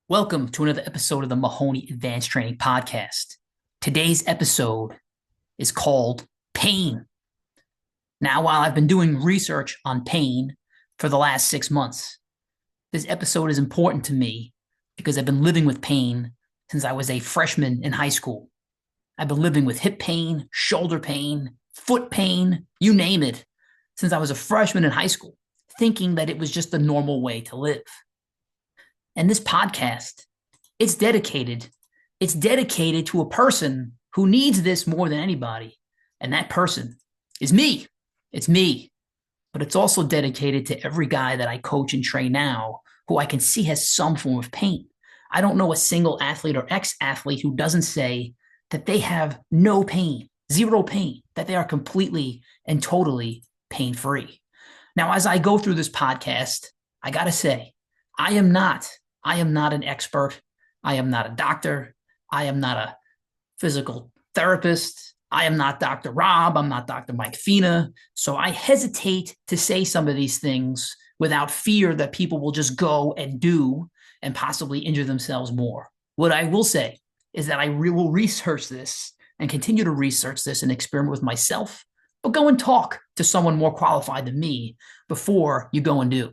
Welcome to another episode of the Mahoney Advanced Training Podcast. Today's episode is called Pain. Now, while I've been doing research on pain for the last 6 months, this episode is important to me because I've been living with pain since I was a freshman in high school. I've been living with hip pain, shoulder pain, foot pain, you name it, since I was a freshman in high school, thinking that it was just the normal way to live. And this podcast, it's dedicated to a person who needs this more than anybody. And that person is me. It's me. But it's also dedicated to every guy that I coach and train now who I can see has some form of pain. I don't know a single athlete or ex-athlete who doesn't say that they have no pain, zero pain, that they are completely and totally pain-free. Now, as I go through this podcast, I got to say, I am not an expert. I am not a doctor. I am not a physical therapist. I am not Dr. Rob. I'm not Dr. Mike Fina. So I hesitate to say some of these things without fear that people will just go and do and possibly injure themselves more. What I will say is that I will research this and continue to research this and experiment with myself, but go and talk to someone more qualified than me before you go and do.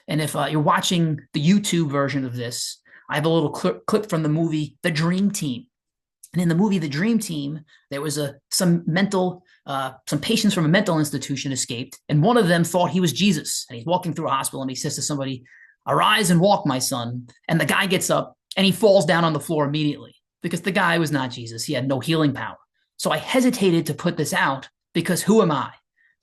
And if you're watching the YouTube version of this, I have a little clip from the movie The Dream Team. And in the movie The Dream Team, there was some patients from a mental institution escaped, and one of them thought he was Jesus. And he's walking through a hospital, and he says to somebody, "Arise and walk, my son." And the guy gets up, and he falls down on the floor immediately because the guy was not Jesus. He had no healing power. So I hesitated to put this out because who am I?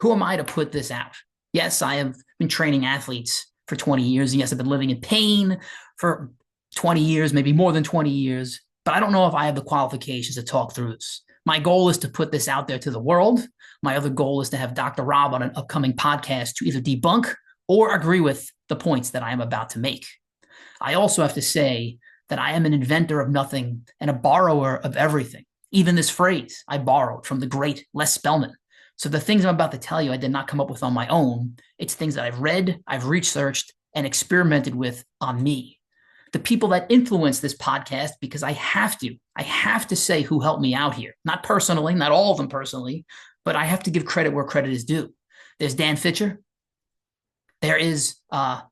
Who am I to put this out? Yes, I have been training athletes for 20 years. And yes, I've been living in pain for 20 years, maybe more than 20 years, but I don't know if I have the qualifications to talk through this. My goal is to put this out there to the world. My other goal is to have Dr. Rob on an upcoming podcast to either debunk or agree with the points that I am about to make. I also have to say that I am an inventor of nothing and a borrower of everything. Even this phrase I borrowed from the great Les Spellman. So the things I'm about to tell you, I did not come up with on my own. It's things that I've read, I've researched, and experimented with on me. The people that influence this podcast, because I have to say who helped me out here. Not personally, not all of them personally, but I have to give credit where credit is due. There's Dan Fitcher. There is Cal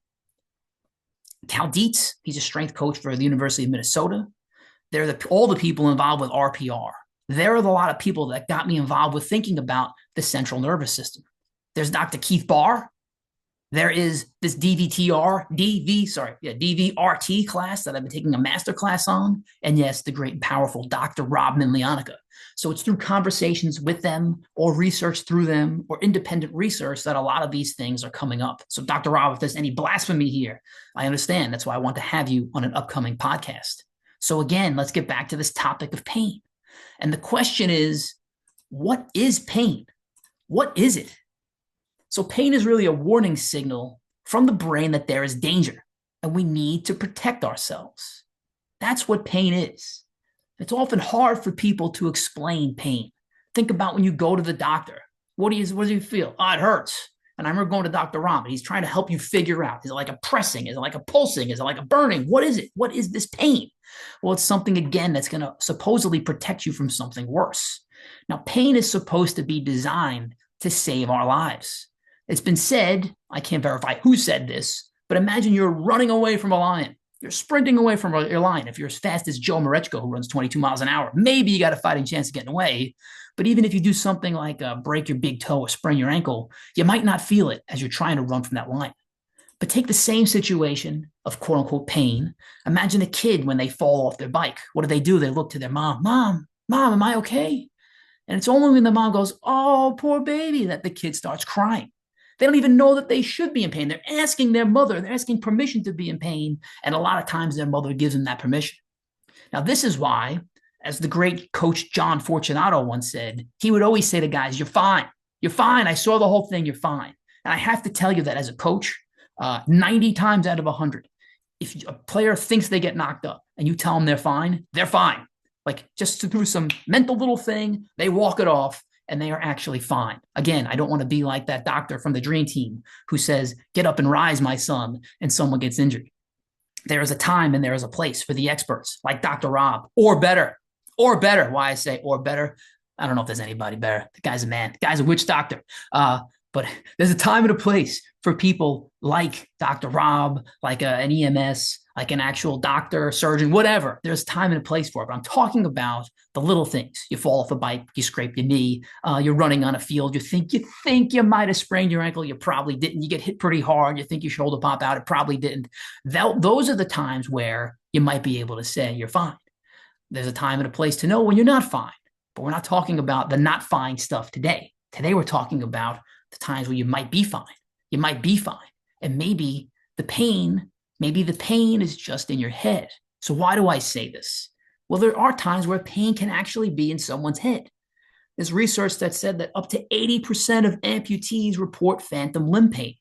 Dietz. He's a strength coach for the University of Minnesota. There are all the people involved with RPR. There are a lot of people that got me involved with thinking about the central nervous system. There's Dr. Keith Barr. There is this DVRT class that I've been taking a master class on. And yes, the great and powerful Dr. Rob Minlianica. So it's through conversations with them or research through them or independent research that a lot of these things are coming up. So Dr. Rob, if there's any blasphemy here, I understand. That's why I want to have you on an upcoming podcast. So again, let's get back to this topic of pain. And the question is, what is pain? What is it? So pain is really a warning signal from the brain that there is danger and we need to protect ourselves. That's what pain is. It's often hard for people to explain pain. Think about when you go to the doctor. What do you feel? Oh, it hurts. And I remember going to Dr. Ram, and he's trying to help you figure out, is it like a pressing? Is it like a pulsing? Is it like a burning? What is it? What is this pain? Well, it's something, again, that's going to supposedly protect you from something worse. Now, pain is supposed to be designed to save our lives. It's been said, I can't verify who said this, but imagine you're running away from a lion. You're sprinting away from your lion. If you're as fast as Joe Marechko, who runs 22 miles an hour, maybe you got a fighting chance of getting away. But even if you do something like break your big toe or sprain your ankle, you might not feel it as you're trying to run from that lion. But take the same situation of quote unquote pain. Imagine a kid when they fall off their bike. What do? They look to their mom. Mom, am I okay? And it's only when the mom goes, "Oh, poor baby," that the kid starts crying. They don't even know that they should be in pain. They're asking their mother, they're asking permission to be in pain. And a lot of times their mother gives them that permission. Now, this is why, as the great coach John Fortunato once said, he would always say to guys, "You're fine. You're fine. I saw the whole thing. You're fine." And I have to tell you that as a coach, 90 times out of 100, if a player thinks they get knocked up and you tell them they're fine, they're fine. Like just through some mental little thing, they walk it off and they are actually fine. Again, I don't want to be like that doctor from the Dream Team who says, "Get up and rise, my son," and someone gets injured. There is a time and there is a place for the experts like Dr. Rob, or better, or better. Why I say or better, I don't know if there's anybody better. The guy's a man. The guy's a witch doctor. But there's a time and a place for people like Dr. Rob, like an EMS, like an actual doctor, surgeon, whatever. There's time and a place for it. But I'm talking about the little things. You fall off a bike, you scrape your knee, you're running on a field, you think you might have sprained your ankle, you probably didn't. You get hit pretty hard, you think your shoulder pop out, it probably didn't. Those are the times where you might be able to say you're fine. There's a time and a place to know when you're not fine. But we're not talking about the not fine stuff today. Today we're talking about the times where you might be fine. You might be fine. And maybe the pain is just in your head. So why do I say this? Well, there are times where pain can actually be in someone's head. There's research that said that up to 80% of amputees report phantom limb pain.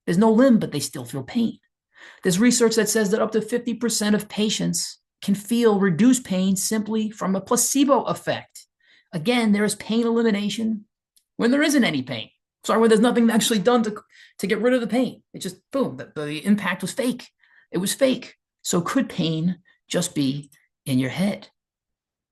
There's no limb, but they still feel pain. There's research that says that up to 50% of patients can feel reduced pain simply from a placebo effect. Again, there is pain elimination when there isn't any pain. Sorry, when there's nothing actually done to get rid of the pain. It just, boom, the impact was fake. It was fake. So could pain just be in your head?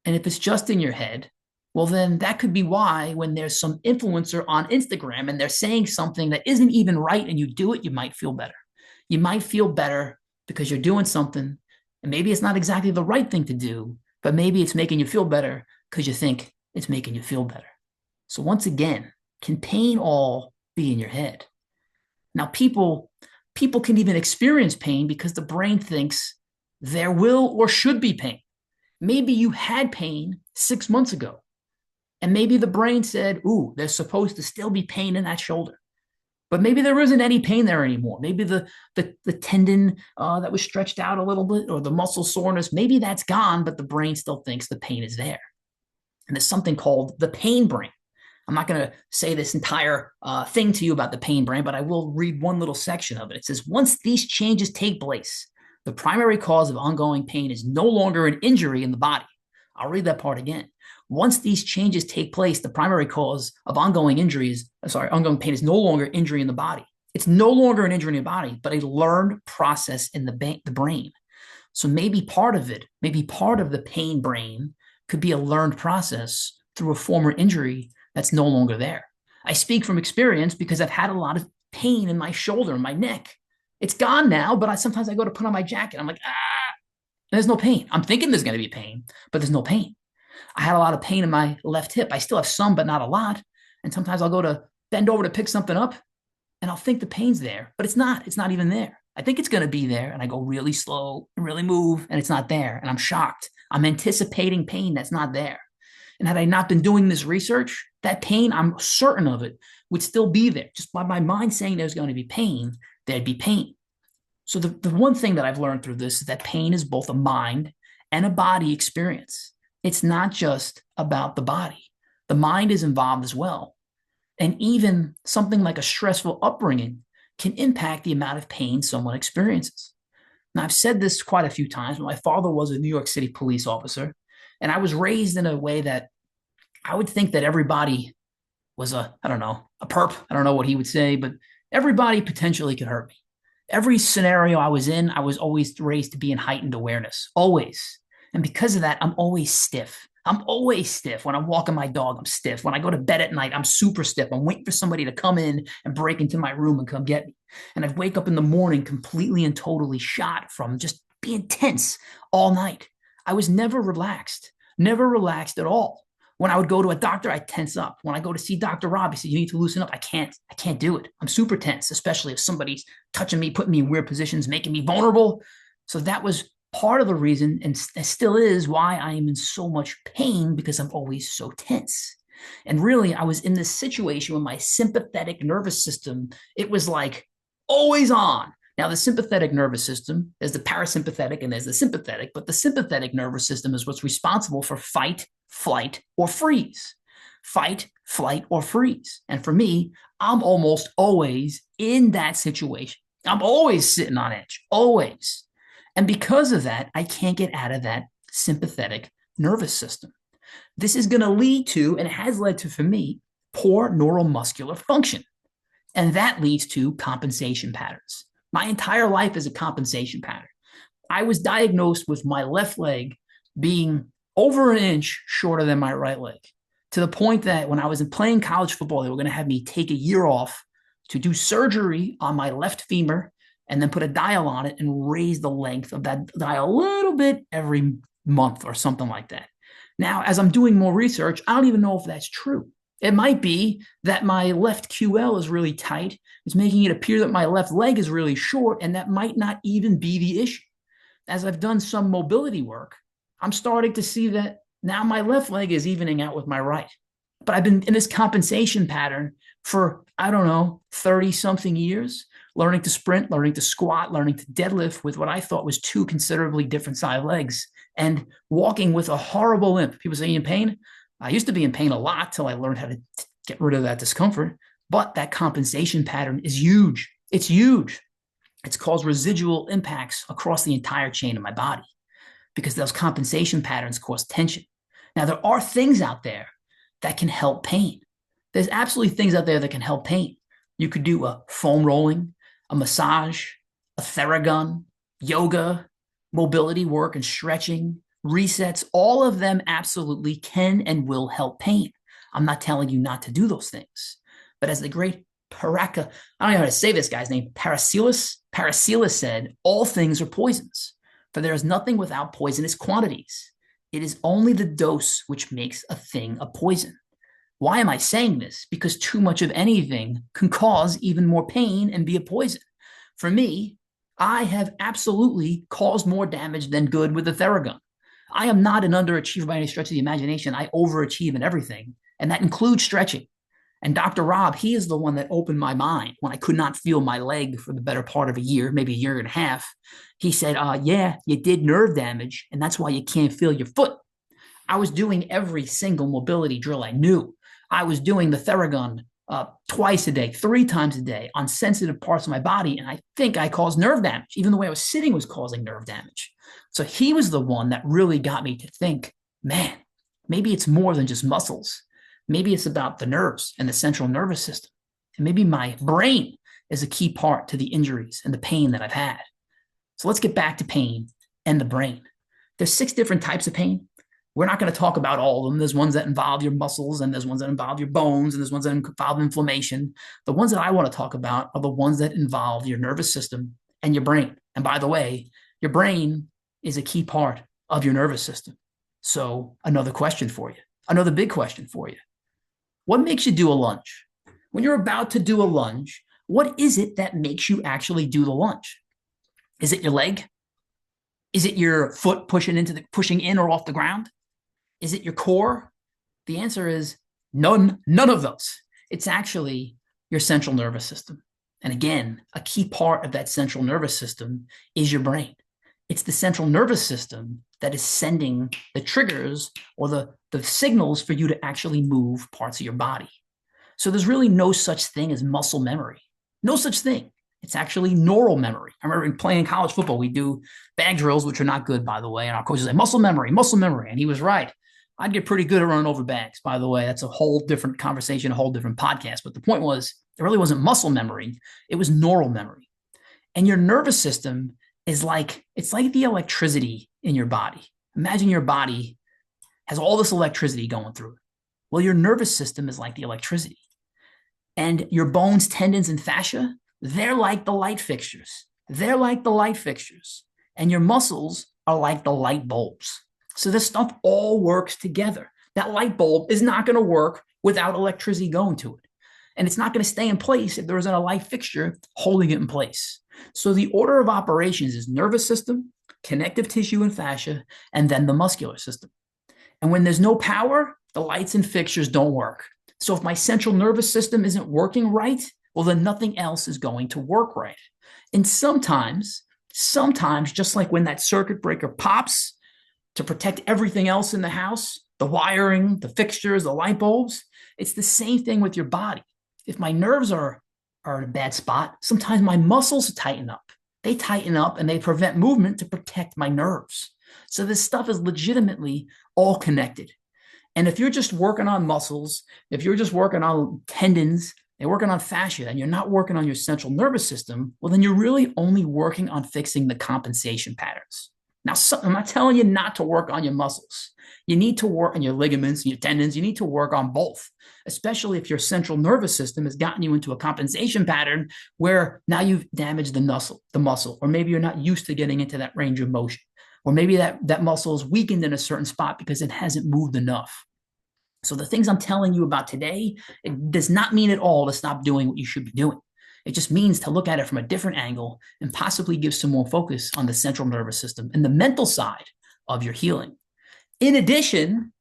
And if it's just in your head, well, then that could be why when there's some influencer on Instagram and they're saying something that isn't even right and you do it, you might feel better. You might feel better because you're doing something, and maybe it's not exactly the right thing to do, but maybe it's making you feel better because you think it's making you feel better. So once again, can pain all be in your head? Now, people can even experience pain because the brain thinks there will or should be pain. Maybe you had pain 6 months ago, and maybe the brain said, ooh, there's supposed to still be pain in that shoulder. But maybe there isn't any pain there anymore. Maybe the tendon that was stretched out a little bit, or the muscle soreness, maybe that's gone, but the brain still thinks the pain is there. And there's something called the pain brain. I'm not going to say this entire thing to you about the pain brain, but I will read one little section of it. It says, once these changes take place, the primary cause of ongoing pain is no longer an injury in the body. I'll read that part again. Once these changes take place, the primary cause of ongoing pain is no longer injury in the body. It's no longer an injury in the body, but a learned process in the brain. So maybe part of the pain brain could be a learned process through a former injury that's no longer there. I speak from experience because I've had a lot of pain in my shoulder and my neck. It's gone now, but sometimes I go to put on my jacket. I'm like, there's no pain. I'm thinking there's going to be pain, but there's no pain. I had a lot of pain in my left hip. I still have some, but not a lot. And sometimes I'll go to bend over to pick something up and I'll think the pain's there, but it's not. It's not even there. I think it's going to be there. And I go really slow and really move and it's not there. And I'm shocked. I'm anticipating pain that's not there. And had I not been doing this research, that pain, I'm certain of it, would still be there. Just by my mind saying there's going to be pain, there'd be pain. So the one thing that I've learned through this is that pain is both a mind and a body experience. It's not just about the body. The mind is involved as well. And even something like a stressful upbringing can impact the amount of pain someone experiences. Now, I've said this quite a few times, but my father was a New York City police officer, and I was raised in a way that I would think that everybody was a perp. I don't know what he would say, but everybody potentially could hurt me. Every scenario I was in, I was always raised to be in heightened awareness, always. And because of that, I'm always stiff. I'm always stiff. When I'm walking my dog, I'm stiff. When I go to bed at night, I'm super stiff. I'm waiting for somebody to come in and break into my room and come get me. And I wake up in the morning completely and totally shot from just being tense all night. I was never relaxed at all. When I would go to a doctor, I tense up. When I go to see Dr. Rob, he said, you need to loosen up. I can't do it. I'm super tense, especially if somebody's touching me, putting me in weird positions, making me vulnerable. So that was part of the reason, and still is, why I am in so much pain, because I'm always so tense. And really, I was in this situation where my sympathetic nervous system, it was like always on. Now, the sympathetic nervous system, there's the parasympathetic and there's the sympathetic, but the sympathetic nervous system is what's responsible for fight, flight, or freeze. Fight, flight, or freeze. And for me, I'm almost always in that situation. I'm always sitting on edge, always. And because of that, I can't get out of that sympathetic nervous system. This is going to lead to, and has led to for me, poor neuromuscular function. And that leads to compensation patterns. My entire life is a compensation pattern. I was diagnosed with my left leg being over an inch shorter than my right leg, to the point that when I was playing college football, they were going to have me take a year off to do surgery on my left femur and then put a dial on it and raise the length of that dial a little bit every month or something like that. Now, as I'm doing more research, I don't even know if that's true. It might be that my left QL is really tight. It's making it appear that my left leg is really short, and that might not even be the issue. As I've done some mobility work, I'm starting to see that now my left leg is evening out with my right. But I've been in this compensation pattern for, I don't know, 30 something years, learning to sprint, learning to squat, learning to deadlift with what I thought was two considerably different size legs, and walking with a horrible limp. People say, in pain? I used to be in pain a lot till I learned how to get rid of that discomfort. But that compensation pattern is huge. It's huge. It's caused residual impacts across the entire chain of my body because those compensation patterns cause tension. Now, there are things out there that can help pain. There's absolutely things out there that can help pain. You could do a foam rolling, a massage, a Theragun, yoga, mobility work and stretching, resets. All of them absolutely can and will help pain. I'm not telling you not to do those things. But as the great Paraka, I don't know how to say this guy's name, Paracelsus said, all things are poisons, for there is nothing without poisonous quantities. It is only the dose which makes a thing a poison. Why am I saying this? Because too much of anything can cause even more pain and be a poison. For me, I have absolutely caused more damage than good with the Theragun. I am not an underachiever by any stretch of the imagination. I overachieve in everything, and that includes stretching. And Dr. Rob, he is the one that opened my mind when I could not feel my leg for the better part of a year, maybe a year and a half. He said, yeah, you did nerve damage, and that's why you can't feel your foot. I was doing every single mobility drill I knew. I was doing the Theragun twice a day, 3 times a day on sensitive parts of my body, and I think I caused nerve damage. Even the way I was sitting was causing nerve damage. So he was the one that really got me to think, man, maybe it's more than just muscles. Maybe it's about the nerves and the central nervous system. And maybe my brain is a key part to the injuries and the pain that I've had. So let's get back to pain and the brain. There's 6 different types of pain. We're not going to talk about all of them. There's ones that involve your muscles, and there's ones that involve your bones, and there's ones that involve inflammation. The ones that I want to talk about are the ones that involve your nervous system and your brain. And by the way, your brain is a key part of your nervous system. So another question for you, another big question for you. What makes you do a lunge? When you're about to do a lunge, what is it that makes you actually do the lunge? Is it your leg? Is it your foot pushing in or off the ground? Is it your core? The answer is none of those. It's actually your central nervous system. And again, a key part of that central nervous system is your brain. It's the central nervous system that is sending the triggers or the signals for you to actually move parts of your body. So there's really no such thing as muscle memory. No such thing. It's actually neural memory. I remember playing college football, we do bag drills, which are not good, by the way. And our coach would say, muscle memory. And he was right. I'd get pretty good at running over bags, by the way. That's a whole different conversation, a whole different podcast. But the point was, it really wasn't muscle memory. It was neural memory. And your nervous system is it's like the electricity in your body. Imagine your body has all this electricity going through it. Well, your nervous system is like the electricity. And your bones, tendons, and fascia, they're like the light fixtures. And your muscles are like the light bulbs. So this stuff all works together. That light bulb is not going to work without electricity going to it. And it's not going to stay in place if there isn't a light fixture holding it in place. So the order of operations is nervous system, connective tissue and fascia, and then the muscular system. And when there's no power, the lights and fixtures don't work. So if my central nervous system isn't working right, well, then nothing else is going to work right. And sometimes, just like when that circuit breaker pops to protect everything else in the house, the wiring, the fixtures, the light bulbs, it's the same thing with your body. If my nerves are in a bad spot, sometimes my muscles tighten up. They tighten up and they prevent movement to protect my nerves. So this stuff is legitimately all connected. And if you're just working on muscles, if you're just working on tendons, they're working on fascia, and you're not working on your central nervous system, well, then you're really only working on fixing the compensation patterns. Now, I'm not telling you not to work on your muscles. You need to work on your ligaments and your tendons. You need to work on both, especially if your central nervous system has gotten you into a compensation pattern where now you've damaged the muscle, or maybe you're not used to getting into that range of motion, or maybe that muscle is weakened in a certain spot because it hasn't moved enough. So the things I'm telling you about today, it does not mean at all to stop doing what you should be doing. It just means to look at it from a different angle and possibly give some more focus on the central nervous system and the mental side of your healing. In addition,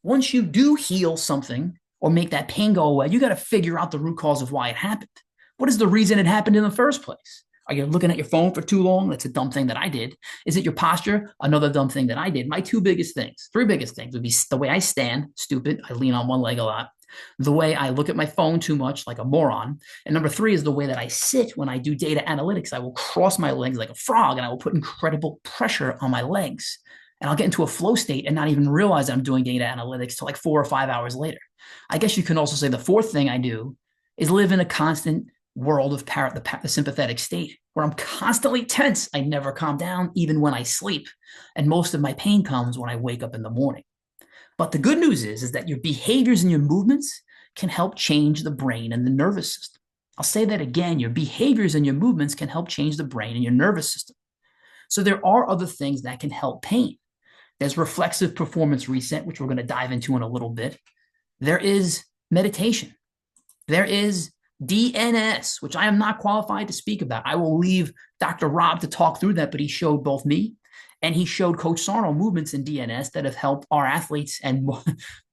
once you do heal something or make that pain go away, you got to figure out the root cause of why it happened. What is the reason it happened in the first place? Are you looking at your phone for too long? That's a dumb thing that I did. Is it your posture? Another dumb thing that I did. My three biggest things would be the way I stand, stupid. I lean on one leg a lot. The way I look at my phone too much, like a moron. And number three is the way that I sit when I do data analytics. I will cross my legs like a frog and I will put incredible pressure on my legs. And I'll get into a flow state and not even realize I'm doing data analytics till like 4 or 5 hours later. I guess you can also say the fourth thing I do is live in a constant world of the sympathetic state where I'm constantly tense. I never calm down, even when I sleep. And most of my pain comes when I wake up in the morning. But the good news is that your behaviors and your movements can help change the brain and the nervous system. I'll say that again. Your behaviors and your movements can help change the brain and your nervous system. So there are other things that can help pain. There's reflexive performance reset, which we're going to dive into in a little bit. There is meditation. There is DNS, which I am not qualified to speak about. I will leave Dr. Rob to talk through that, but he showed both me and he showed Coach Sarno movements in DNS that have helped our athletes and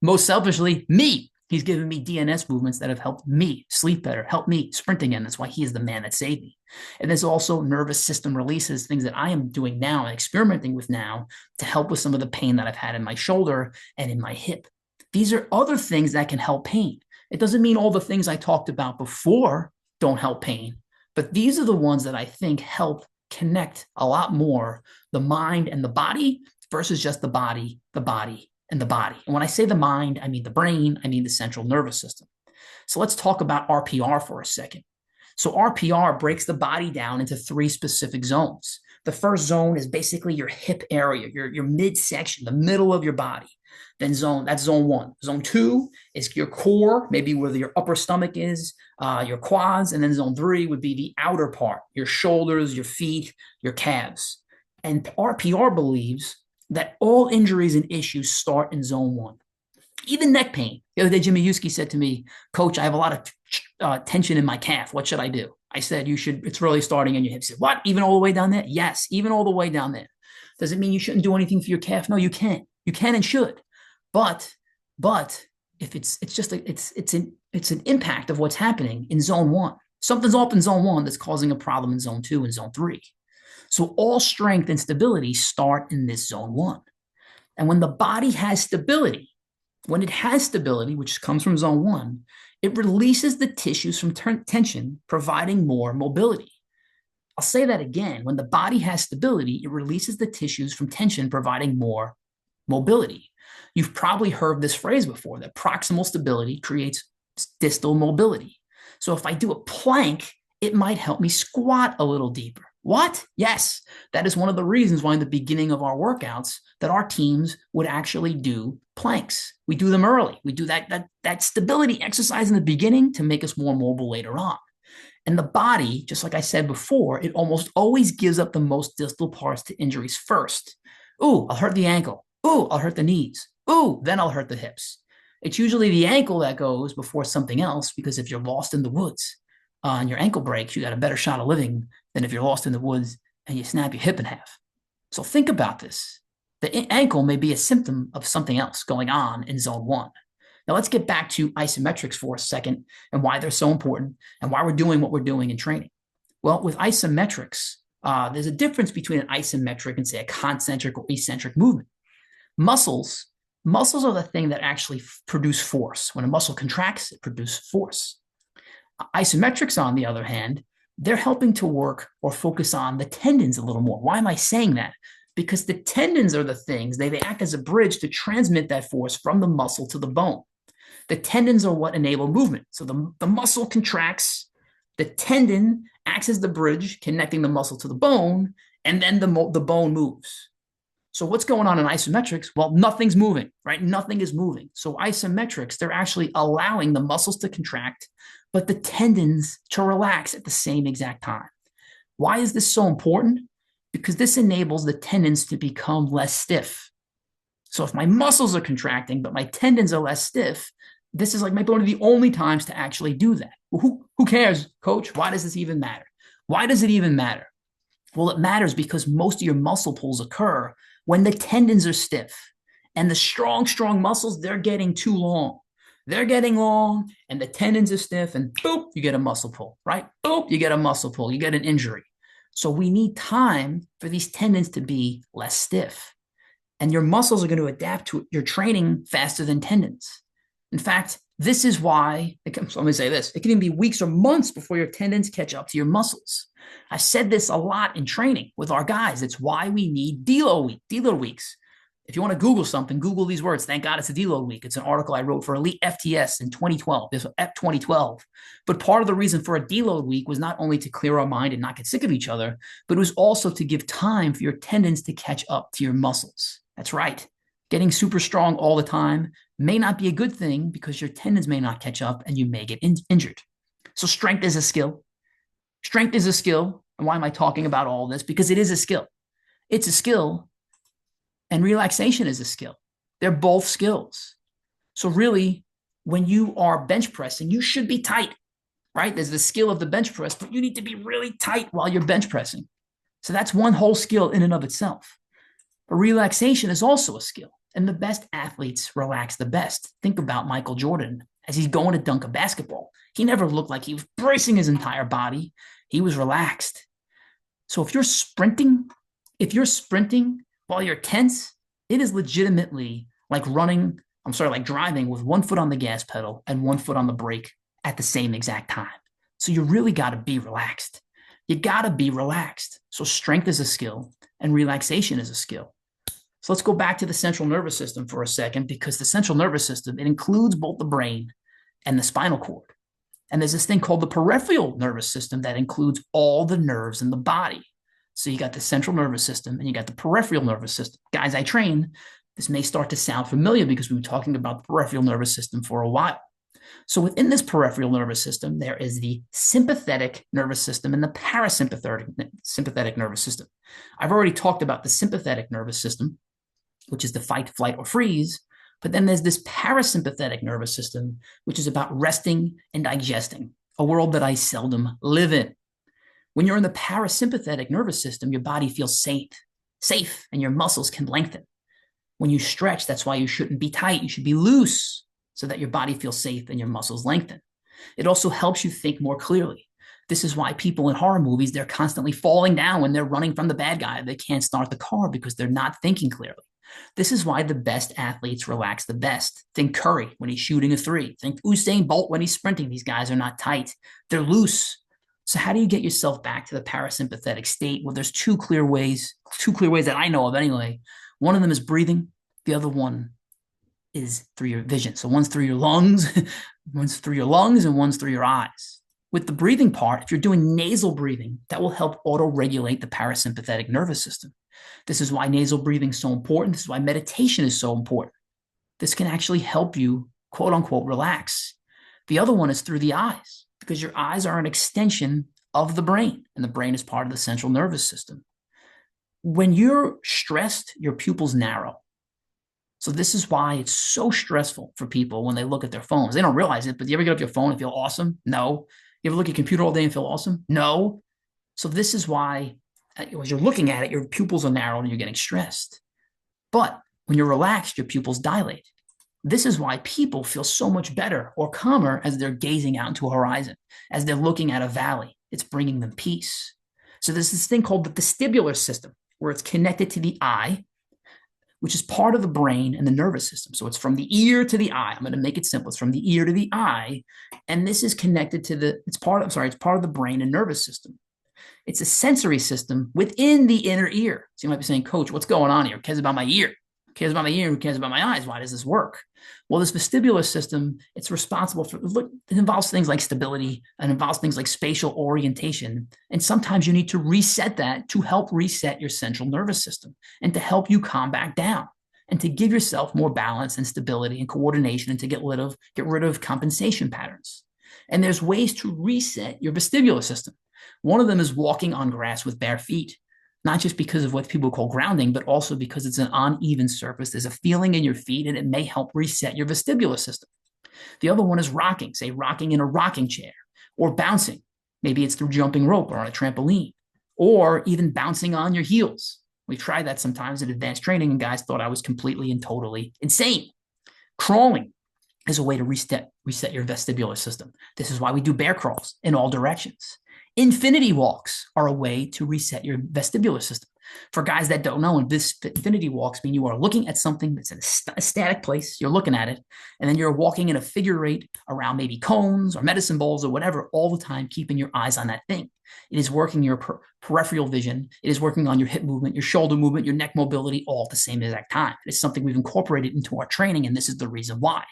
most selfishly, me. He's given me DNS movements that have helped me sleep better, helped me sprint again. That's why he is the man that saved me. And there's also nervous system releases, things that I am doing now and experimenting with now to help with some of the pain that I've had in my shoulder and in my hip. These are other things that can help pain. It doesn't mean all the things I talked about before don't help pain, but these are the ones that I think help connect a lot more the mind and the body versus just the body, and the body. And when I say the mind, I mean the brain, I mean the central nervous system. So let's talk about RPR for a second. So RPR breaks the body down into 3 specific zones. The first zone is basically your hip area, your midsection, the middle of your body. Then that's zone 1. Zone 2 is your core, maybe where your upper stomach is, your quads. And then zone 3 would be the outer part, your shoulders, your feet, your calves. And RPR believes that all injuries and issues start in zone 1. Even neck pain. The other day, Jimmy Yuski said to me, Coach, I have a lot of tension in my calf. What should I do? I said, it's really starting in your hips. He said, what? Even all the way down there? Yes, even all the way down there. Does it mean you shouldn't do anything for your calf? No, you can. You can and should. But if it's an impact of what's happening in zone 1. Something's off in zone 1 that's causing a problem in zone 2 and zone 3. So all strength and stability start in this zone 1. And when the body has stability, which comes from zone 1, it releases the tissues from tension, providing more mobility. I'll say that again. When the body has stability, it releases the tissues from tension, providing more mobility. You've probably heard this phrase before, that proximal stability creates distal mobility. So if I do a plank, it might help me squat a little deeper. What? Yes, that is one of the reasons why in the beginning of our workouts that our teams would actually do planks. We do them early. We do that stability exercise in the beginning to make us more mobile later on. And the body, just like I said before, it almost always gives up the most distal parts to injuries first. Ooh, I'll hurt the ankle. Ooh, I'll hurt the knees. Ooh, then I'll hurt the hips. It's usually the ankle that goes before something else, because if you're lost in the woods and your ankle breaks, you got a better shot of living than if you're lost in the woods and you snap your hip in half. So think about this. The ankle may be a symptom of something else going on in zone 1. Now let's get back to isometrics for a second and why they're so important and why we're doing what we're doing in training. Well, with isometrics, there's a difference between an isometric and, say, a concentric or eccentric movement. Muscles are the thing that actually produce force. When a muscle contracts, it produces force. Isometrics, on the other hand, they're helping to work or focus on the tendons a little more. Why am I saying that? Because the tendons are the things, they act as a bridge to transmit that force from the muscle to the bone. The tendons are what enable movement. So the muscle contracts, the tendon acts as the bridge connecting the muscle to the bone, and then the bone moves. So what's going on in isometrics? Well, nothing's moving, right? Nothing is moving. So isometrics, they're actually allowing the muscles to contract, but the tendons to relax at the same exact time. Why is this so important? Because this enables the tendons to become less stiff. So if my muscles are contracting, but my tendons are less stiff, this is like maybe one of the only times to actually do that. Well, who cares, coach? Why does this even matter? Why does it even matter? Well, it matters because most of your muscle pulls occur when the tendons are stiff. And the strong muscles, they're getting too long. They're getting long and the tendons are stiff and boop, you get a muscle pull, right? Boop, you get a muscle pull, you get an injury. So we need time for these tendons to be less stiff. And your muscles are going to adapt to your training faster than tendons. In fact, this is why, let me say this, it can even be weeks or months before your tendons catch up to your muscles. I've said this a lot in training with our guys. It's why we need deload weeks. If you want to Google something, Google these words. Thank God it's a deload week. It's an article I wrote for Elite FTS in 2012. This was F 2012. But part of the reason for a deload week was not only to clear our mind and not get sick of each other, but it was also to give time for your tendons to catch up to your muscles. That's right. Getting super strong all the time may not be a good thing because your tendons may not catch up and you may get injured. So strength is a skill. Strength is a skill. And why am I talking about all this? Because it is a skill. It's a skill. And relaxation is a skill. They're both skills. So really, when you are bench pressing, you should be tight, right? There's the skill of the bench press, but you need to be really tight while you're bench pressing. So that's one whole skill in and of itself. But relaxation is also a skill. And the best athletes relax the best. Think about Michael Jordan as he's going to dunk a basketball. He never looked like he was bracing his entire body. He was relaxed. So if you're sprinting while you're tense, it is legitimately like driving with one foot on the gas pedal and one foot on the brake at the same exact time. So you really got to be relaxed. You got to be relaxed. So strength is a skill and relaxation is a skill. So let's go back to the central nervous system for a second, because the central nervous system, it includes both the brain and the spinal cord. And there's this thing called the peripheral nervous system that includes all the nerves in the body. So you got the central nervous system and you got the peripheral nervous system. Guys I train, this may start to sound familiar because we've been talking about the peripheral nervous system for a while. So within this peripheral nervous system, there is the sympathetic nervous system and the parasympathetic nervous system. I've already talked about the sympathetic nervous system, which is the fight, flight, or freeze. But then there's this parasympathetic nervous system, which is about resting and digesting, a world that I seldom live in. When you're in the parasympathetic nervous system, your body feels safe, and your muscles can lengthen. When you stretch, that's why you shouldn't be tight. You should be loose so that your body feels safe and your muscles lengthen. It also helps you think more clearly. This is why people in horror movies, they're constantly falling down when they're running from the bad guy. They can't start the car because they're not thinking clearly. This is why the best athletes relax the best. Think Curry when he's shooting a three. Think Usain Bolt when he's sprinting. These guys are not tight. They're loose. So how do you get yourself back to the parasympathetic state? Well, there's two clear ways that I know of anyway. One of them is breathing. The other one is through your vision. So one's through your lungs, and one's through your eyes. With the breathing part, if you're doing nasal breathing, that will help auto-regulate the parasympathetic nervous system. This is why nasal breathing is so important. This is why meditation is so important. This can actually help you, quote unquote, relax. The other one is through the eyes, because your eyes are an extension of the brain, and the brain is part of the central nervous system. When you're stressed, your pupils narrow. So this is why it's so stressful for people when they look at their phones. They don't realize it, but do you ever get up your phone and feel awesome? No. You ever look at your computer all day and feel awesome? No. So this is why, as you're looking at it, your pupils are narrowed and you're getting stressed. But when you're relaxed, your pupils dilate. This is why people feel so much better or calmer as they're gazing out into a horizon, as they're looking at a valley. It's bringing them peace. So there's this thing called the vestibular system, where it's connected to the eye, which is part of the brain and the nervous system. So it's from the ear to the eye. I'm going to make it simple. It's from the ear to the eye. And this is connected to it's part of the brain and nervous system. It's a sensory system within the inner ear. So you might be saying, Coach, what's going on here? Who cares about my ear? Who cares about my ear? Who cares about my eyes? Why does this work? Well, this vestibular system, it's responsible for, look, it involves things like stability and involves things like spatial orientation. And sometimes you need to reset that to help reset your central nervous system and to help you calm back down and to give yourself more balance and stability and coordination and to get rid of compensation patterns. And there's ways to reset your vestibular system. One of them is walking on grass with bare feet, not just because of what people call grounding, but also because it's an uneven surface. There's a feeling in your feet, and it may help reset your vestibular system. The other one is rocking, say rocking in a rocking chair or bouncing. Maybe it's through jumping rope or on a trampoline, or even bouncing on your heels. We tried that sometimes in advanced training, and guys thought I was completely and totally insane. Crawling is a way to reset your vestibular system. This is why we do bear crawls in all directions. Infinity walks are a way to reset your vestibular system. For guys that don't know, infinity walks mean you are looking at something that's in a static place, you're looking at it, and then you're walking in a figure eight around maybe cones or medicine balls or whatever all the time, keeping your eyes on that thing. It is working your peripheral vision. It is working on your hip movement, your shoulder movement, your neck mobility, all at the same exact time. It's something we've incorporated into our training, and this is the reason why.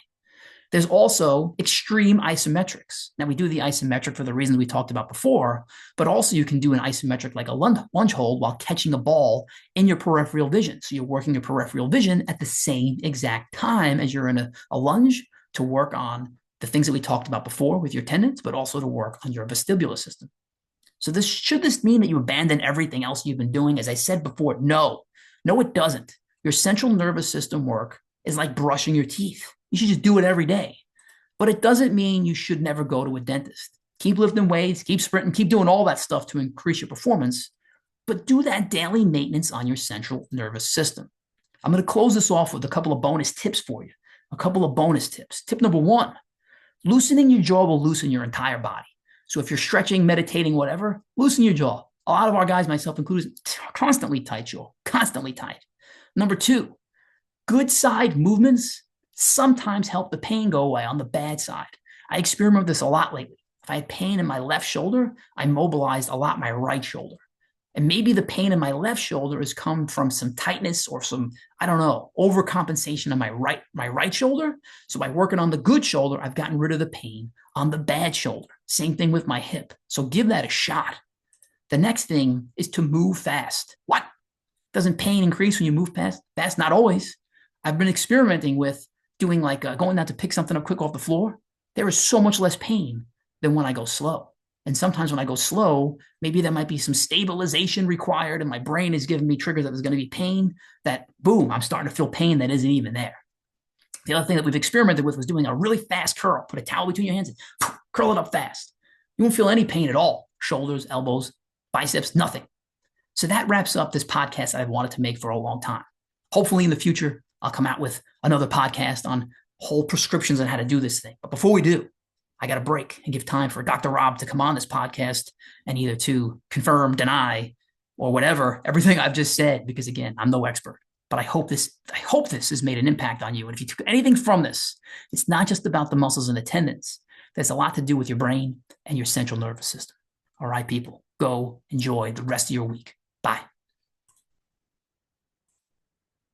There's also extreme isometrics. Now, we do the isometric for the reasons we talked about before, but also you can do an isometric like a lunge hold while catching a ball in your peripheral vision. So you're working your peripheral vision at the same exact time as you're in a lunge to work on the things that we talked about before with your tendons, but also to work on your vestibular system. So should this mean that you abandon everything else you've been doing? As I said before, no, it doesn't. Your central nervous system work is like brushing your teeth. You should just do it every day. But it doesn't mean you should never go to a dentist. Keep lifting weights, keep sprinting, keep doing all that stuff to increase your performance, but do that daily maintenance on your central nervous system. I'm going to close this off with a couple of bonus tips for you. A couple of bonus tips. Tip number one, loosening your jaw will loosen your entire body. So if you're stretching, meditating, whatever, loosen your jaw. A lot of our guys, myself included, constantly tight jaw, constantly tight. Number two, good side movements sometimes help the pain go away on the bad side. I experiment with this a lot lately. If I had pain in my left shoulder, I mobilized a lot my right shoulder. And maybe the pain in my left shoulder has come from some tightness or some, I don't know, overcompensation on my right shoulder. So by working on the good shoulder, I've gotten rid of the pain on the bad shoulder. Same thing with my hip. So give that a shot. The next thing is to move fast. What? Doesn't pain increase when you move fast? Not always. I've been experimenting with doing like going out to pick something up quick off the floor. There is so much less pain than when I go slow. And sometimes when I go slow, maybe there might be some stabilization required and my brain is giving me triggers that there's going to be pain that, boom, I'm starting to feel pain that isn't even there. The other thing that we've experimented with was doing a really fast curl. Put a towel between your hands and curl it up fast. You won't feel any pain at all. Shoulders, elbows, biceps, nothing. So that wraps up this podcast that I've wanted to make for a long time. Hopefully in the future, I'll come out with another podcast on whole prescriptions on how to do this thing. But before we do, I got to break and give time for Dr. Rob to come on this podcast and either to confirm, deny, or whatever, everything I've just said, because again, I'm no expert. But I hope this has made an impact on you. And if you took anything from this, it's not just about the muscles and the tendons. There's a lot to do with your brain and your central nervous system. All right, people, go enjoy the rest of your week.